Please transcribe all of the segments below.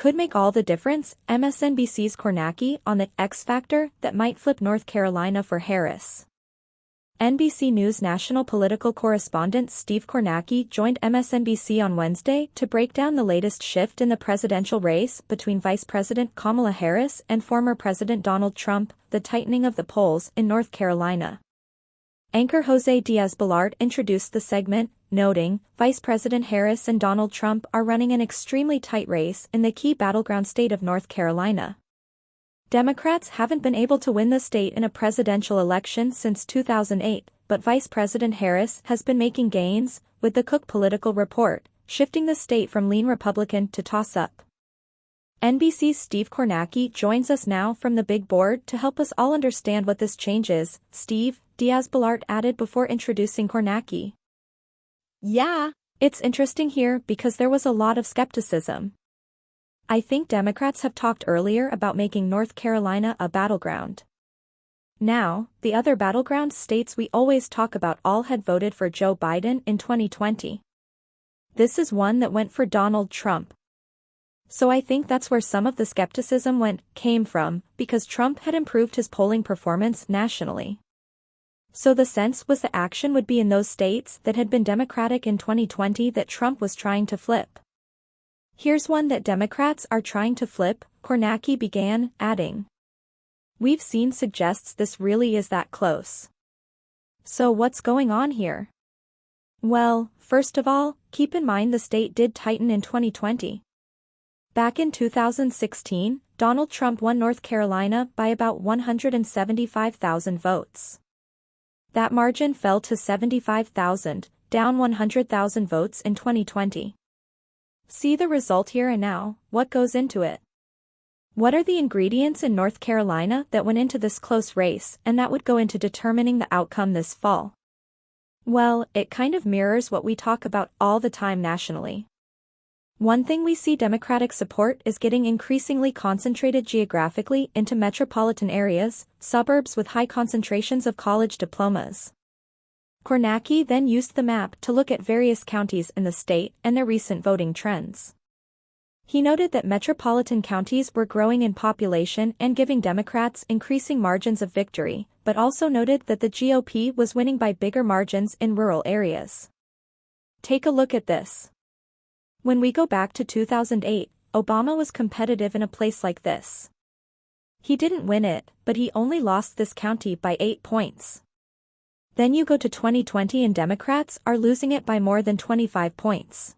Could make all the difference, MSNBC's Kornacki on the X factor that might flip North Carolina for Harris. NBC News national political correspondent Steve Kornacki joined MSNBC on Wednesday to break down the latest shift in the presidential race between Vice President Kamala Harris and former President Donald Trump, the tightening of the polls in North Carolina. Anchor Jose Diaz-Balart introduced the segment, noting, Vice President Harris and Donald Trump are running an extremely tight race in the key battleground state of North Carolina. Democrats haven't been able to win the state in a presidential election since 2008, but Vice President Harris has been making gains, with the Cook Political Report shifting the state from lean Republican to toss-up. NBC's Steve Kornacki joins us now from the big board to help us all understand what this change is. Steve, Diaz-Balart added before introducing Kornacki. Yeah, it's interesting here because there was a lot of skepticism. I think Democrats have talked earlier about making North Carolina a battleground. Now, the other battleground states we always talk about all had voted for Joe Biden in 2020. This is one that went for Donald Trump. So I think that's where some of the skepticism came from, because Trump had improved his polling performance nationally. So the sense was the action would be in those states that had been Democratic in 2020 that Trump was trying to flip. Here's one that Democrats are trying to flip, Kornacki began, adding. We've seen suggests this really is that close. So what's going on here? Well, first of all, keep in mind the state did tighten in 2020. Back in 2016, Donald Trump won North Carolina by about 175,000 votes. That margin fell to 75,000, down 100,000 votes in 2020. See the result here and now, what goes into it? What are the ingredients in North Carolina that went into this close race and that would go into determining the outcome this fall? Well, it kind of mirrors what we talk about all the time nationally. One thing we see Democratic support is getting increasingly concentrated geographically into metropolitan areas, suburbs with high concentrations of college diplomas. Kornacki then used the map to look at various counties in the state and their recent voting trends. He noted that metropolitan counties were growing in population and giving Democrats increasing margins of victory, but also noted that the GOP was winning by bigger margins in rural areas. Take a look at this. When we go back to 2008, Obama was competitive in a place like this. He didn't win it, but he only lost this county by 8 points. Then you go to 2020 and Democrats are losing it by more than 25 points.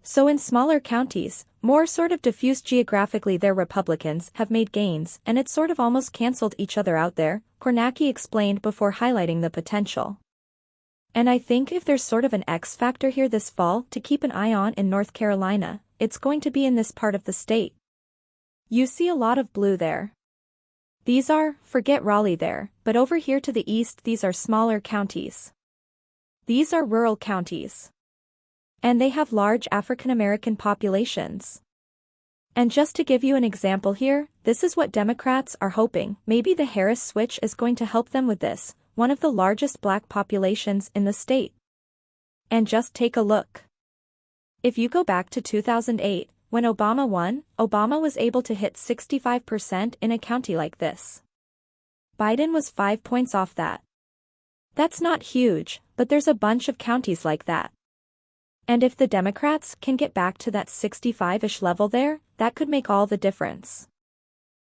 So in smaller counties, more sort of diffused geographically their Republicans have made gains and it's sort of almost cancelled each other out there, Kornacki explained before highlighting the potential. And I think if there's sort of an X factor here this fall to keep an eye on in North Carolina, it's going to be in this part of the state. You see a lot of blue there. These are, forget Raleigh there, but over here to the east these are smaller counties. These are rural counties. And they have large African American populations. And just to give you an example here, this is what Democrats are hoping. Maybe the Harris switch is going to help them with this, one of the largest black populations in the state. And just take a look. If you go back to 2008, when Obama won, Obama was able to hit 65% in a county like this. Biden was 5 points off that. That's not huge, but there's a bunch of counties like that. And if the Democrats can get back to that 65-ish level there, that could make all the difference.